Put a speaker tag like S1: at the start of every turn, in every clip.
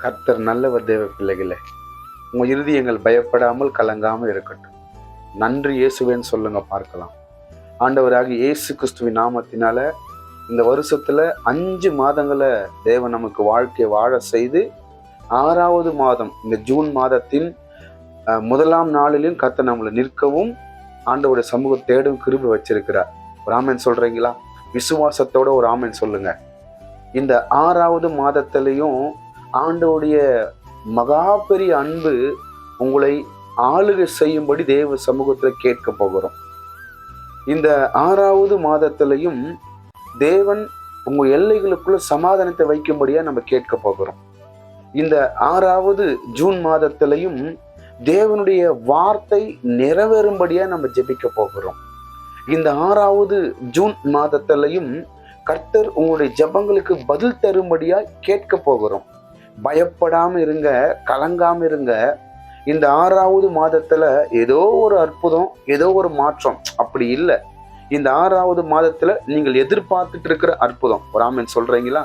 S1: கர்த்தர் நல்லவர். தேவ பிள்ளைகளே, உங்கள் இருதயங்கள் பயப்படாமல் கலங்காமல் இருக்கட்டும். நன்றி இயேசுவேன்னு சொல்லுங்க பார்க்கலாம். ஆண்டவராக இயேசு கிறிஸ்துவின் நாமத்தினால இந்த வருஷத்துல 5 மாதங்களை தேவன் நமக்கு வாழ்க்கையை வாழ செய்து 6வது மாதம் இந்த ஜூன் மாதத்தின் 1ஆம் நாளிலும் கர்த்தர் நம்மளை நிற்கவும் ஆண்டவருடைய சமூக தேடும் கிருபை வச்சிருக்கிறார். ஒரு ஆமென் சொல்றீங்களா? விசுவாசத்தோட ஒரு ஆமென் சொல்லுங்க. இந்த 6வது மாதத்திலையும் ஆண்டவருடைய மகா பெரிய அன்பு உங்களை ஆளுகை செய்யும்படி தேவ சமூகத்தில் கேட்க போகிறோம். இந்த 6வது மாதத்திலையும் தேவன் உங்க எல்லைகளுக்குள்ள சமாதானத்தை வைக்கும்படியா நம்ம கேட்க போகிறோம். இந்த 6வது ஜூன் மாதத்திலையும் தேவனுடைய வார்த்தை நிறைவேறும்படியா நம்ம ஜெபிக்க போகிறோம். இந்த 6வது ஜூன் மாதத்திலையும் கர்த்தர் உங்களுடைய ஜெபங்களுக்கு பதில் தரும்படியா கேட்க போகிறோம். பயப்படாம இருங்க, கலங்காம இருங்க. இந்த 6வது மாதத்துல ஏதோ ஒரு அற்புதம், ஏதோ ஒரு மாற்றம் அப்படி இல்லை. இந்த 6வது மாதத்துல நீங்கள் எதிர்பார்த்துட்டு இருக்கிற அற்புதம், ஒரு ஆமென் சொல்றீங்களா?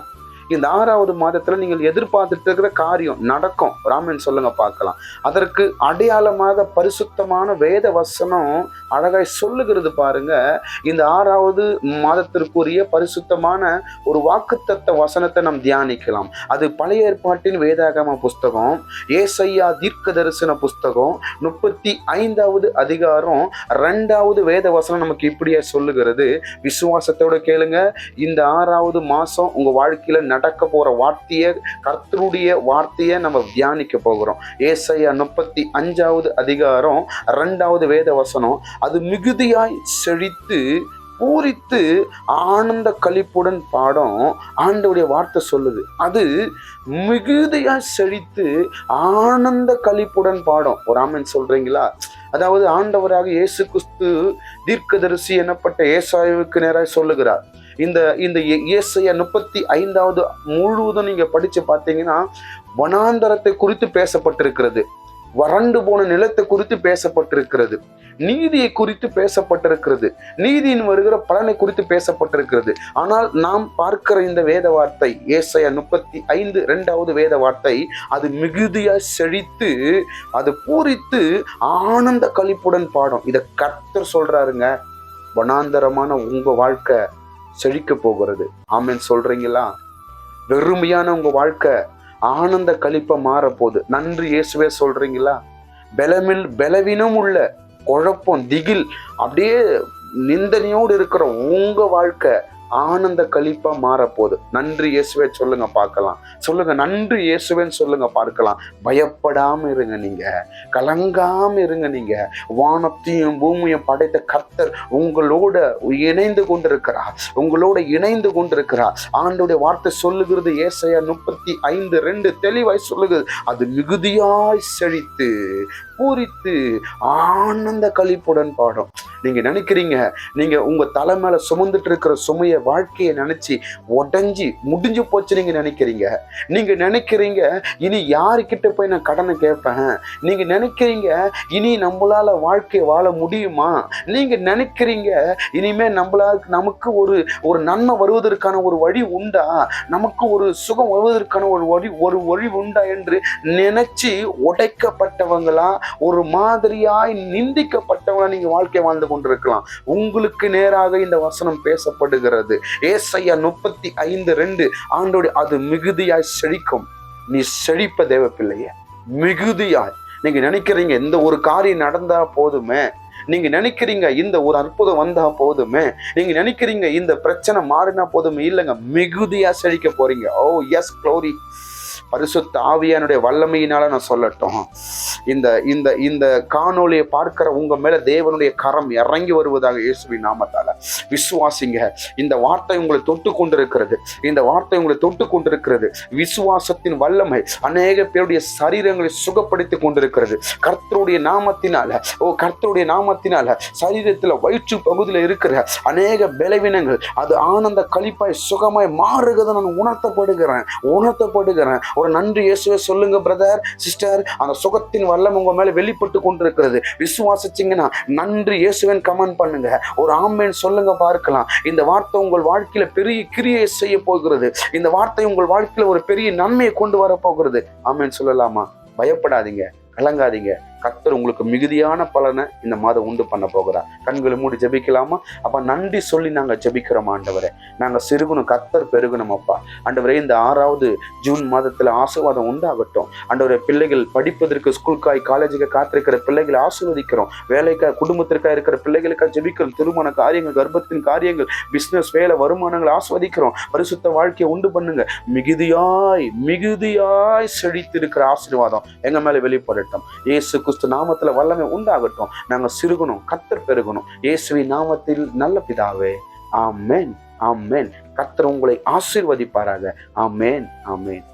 S1: இந்த 6வது மாதத்துல நீங்கள் எதிர்பார்த்துட்டு இருக்கிற காரியம் நடக்கும். ஒரு ஆமென் சொல்லுங்க பார்க்கலாம். அதற்கு அடையாளமாக பரிசுத்தமான வேத வசனம் அழகாய் சொல்லுகிறது பாருங்க. இந்த 6வது மாதத்திற்குரிய பரிசுத்தமான ஒரு வாக்குத்தத்த வசனத்தை நாம் தியானிக்கலாம். அது பழைய ஏற்பாட்டின் வேதாகம புஸ்தகம், ஏசாயா தீர்க்க தரிசன புஸ்தகம் 35வது அதிகாரம் 2வது வேத வசனம் நமக்கு இப்படியே சொல்லுகிறது. விசுவாசத்தோட கேளுங்க. இந்த 6வது மாசம் உங்க வாழ்க்கையில நடக்க போற வார்த்தைய, கர்த்தருடைய வார்த்தையை நம்ம தியானிக்க போகிறோம். ஏசாயா 35வது அதிகாரம் 2வது வேத வசனம், அது மிகுதியாய் செழித்து பூரித்து ஆனந்த களிப்புடன் பாடும். ஆண்டவருடைய வார்த்தை சொல்லுது, அது மிகுதியாய் செழித்து ஆனந்த களிப்புடன் பாடும். ஒரு ஆமென் சொல்றீங்களா? அதாவது ஆண்டவராக இயேசு கிறிஸ்து தீர்க்கதரிசி எனப்பட்ட ஏசாயாவுக்கு நேராக சொல்லுகிறார். இந்த ஏசாயா 35வது முழுவதும் நீங்க படிச்சு பார்த்தீங்கன்னா வனாந்தரத்தை குறித்து பேசப்பட்டிருக்கிறது, வறண்டு போன நிலத்தை குறித்து பேசப்பட்டிருக்கிறது, நீதியை குறித்து பேசப்பட்டிருக்கிறது, நீதியின் வருகிற பலனை குறித்து பேசப்பட்டிருக்கிறது. ஆனால் நாம் பார்க்கிற இந்த வேத வார்த்தை, ஏசாயா 35 2வது வேத வார்த்தை, அது மிகுதியாய் செழித்து அது பூரித்து ஆனந்த களிப்புடன் பாடும். இதை கர்த்தர் சொல்றாருங்க. வனாந்தரமான உங்க வாழ்க்கை செழிக்க போகிறது. ஆமென் சொல்றீங்களா? வெறுமையான உங்க வாழ்க்கை ஆனந்த களிப்ப மாற போகுது. நன்றி இயேசுவே சொல்றீங்களா? பலவீனம் உள்ள குழப்பம், திகில், அப்படியே நிந்தனையோடு இருக்கிற உங்க வாழ்க்கை ஆனந்த களிப்பா மாறப்போகுது. நன்றி இயேசுவே சொல்லுங்க பார்க்கலாம். சொல்லுங்க நன்றி இயேசுவேன்னு சொல்லுங்க பார்க்கலாம். பயப்படாம இருங்க, நீங்க கலங்காம இருங்க. நீங்க வானத்தையும் பூமியும் படைத்த கர்த்தர் உங்களோட இணைந்து கொண்டிருக்கிறார், உங்களோட இணைந்து கொண்டிருக்கிறார். ஆண்டோடைய வார்த்தை சொல்லுகிறது, ஏசாயா 35:2 தெளிவாய் சொல்லுகிறது, அது மிகுதியாய் செழித்து பூரித்து ஆனந்த களிப்புடன் பாடும். நீங்க நினைக்கிறீங்க, நீங்க உங்க தலை மேல சுமந்துட்டு இருக்கிற சுமைய, வாழ்க்கையை நினைச்சு உடஞ்சி முடிஞ்சு போச்சு நீங்க நினைக்கிறீங்க. நீங்க நினைக்கிறீங்க இனி யாருக்கிட்ட போய் நான் கடனை கேட்பேன். நீங்க நினைக்கிறீங்க இனி நம்மளால வாழ்க்கையை வாழ முடியுமா? நீங்க நினைக்கிறீங்க இனிமே நமக்கு ஒரு நன்மை வருவதற்கான ஒரு வழி உண்டா, நமக்கு ஒரு சுகம் வருவதற்கான ஒரு வழி உண்டா என்று நினைச்சு உடைக்கப்பட்டவங்களா, ஒரு மாதிரியாய் நிந்திக்கப்பட்டவங்களா நீங்க வாழ்க்கை வாழ்ந்து கொண்டிருக்கலாம். உங்களுக்கு நேராக இந்த வசனம் பேசப்படுகிறது. ஏசாயா 35:2 ஆண்டோடு, அது மிகுதியாய் செழிக்கும். நீ செழிப்ப தேவ பிள்ளைய, மிகுதியாய். நீங்க நினைக்கிறீங்க இந்த ஒரு காரியம் நடந்தா போதுமே, நீங்க நினைக்கிறீங்க இந்த ஒரு அற்புதம் வந்தா போதுமே, நீங்க நினைக்கிறீங்க இந்த பிரச்சனை மாறினா போதுமே. இல்லைங்க, மிகுதியா செழிக்க போறீங்க. ஓ எஸ், க்ளோரி. பரிசுத்த ஆவியானுடைய வல்லமையினால நான் சொல்லட்டும், இந்த காணொளியை பார்க்கிற உங்க மேல தேவனுடைய கரம் இறங்கி வருவதாக இயேசுவின் நாமத்தால விசுவாசிங்க. இந்த வார்த்தை உங்களை தொட்டு கொண்டிருக்கிறது, இந்த வார்த்தை உங்களை தொட்டு கொண்டிருக்கிறது. விசுவாசத்தின் வல்லமை அநேக பேருடைய சரீரங்களை சுகப்படுத்தி கொண்டிருக்கிறது. கர்த்தருடைய நாமத்தினால சரீரத்துல வயிற்று பகுதியில் இருக்கிற அநேக பலவீனங்கள் அது ஆனந்த களிப்பாய் சுகமாய் மாறுகிறத நான் உணர்த்தப்படுகிறேன். ஒரு நன்றி இயேசுவே சொல்லுங்க பிரதர், சிஸ்டர். அந்த சுகத்தின் வல்லமை உங்க மேல வெளிப்பட்டு கொண்டிருக்கிறது. விசுவாசிச்சீங்கன்னா நன்றி இயேசுவின் கமெண்ட் பண்ணுங்க, ஒரு ஆமென் சொல்லுங்க பார்க்கலாம். இந்த வார்த்தை உங்கள் வாழ்க்கையில பெரிய கிரியை செய்ய போகிறது. இந்த வார்த்தை உங்கள் வாழ்க்கையில ஒரு பெரிய நன்மையை கொண்டு வர போகிறது. ஆமென் சொல்லலாமா? பயப்படாதீங்க, கலங்காதீங்க. கர்த்தர் உங்களுக்கு மிகுதியான பலனை இந்த மாதம் உண்டு பண்ண போகிறார். கண்களை மூடி ஜெபிக்கலாமா? அப்ப நன்றி சொல்லி நாங்க ஜெபிக்கிறோம். ஆண்டவரே, நாங்க சிறுகணும், கர்த்தர் பெருகணும். அப்பா ஆண்டவரே, இந்த 6வது ஜூன் மாதத்துல ஆசீர்வாதம் உண்டாகட்டும். ஆண்டவரே, பிள்ளைகள் படிப்பதற்கு ஸ்கூலுக்காய் காலேஜுக்கு காத்திருக்கிற பிள்ளைகளை ஆசீர்வதிக்கிறோம். வேலைக்காக குடும்பத்திற்காக இருக்கிற பிள்ளைகளுக்காக ஜெபிக்கிறோம். திருமண காரியங்கள், கர்ப்பத்தின் காரியங்கள், பிசினஸ், வேலை, வருமானங்கள் ஆஸ்வதிக்கிறோம். பரிசுத்த வாழ்க்கையை உண்டு பண்ணுங்க. மிகுதியாய் மிகுதியாய் செழித்திருக்கிற ஆசீர்வாதம் எங்க மேல வெளிப்படட்டும். இயேசு கிறிஸ்து நாமத்துல வல்லமை உண்டாகட்டும். நாங்க சிறுகணும், கர்த்தர் பெருகணும். இயேசுவின் நாமத்தில் நல்ல பிதாவே, ஆமென், ஆமென். கர்த்தர் உங்களை ஆசீர்வதிப்பாராக. ஆமென், ஆமென்.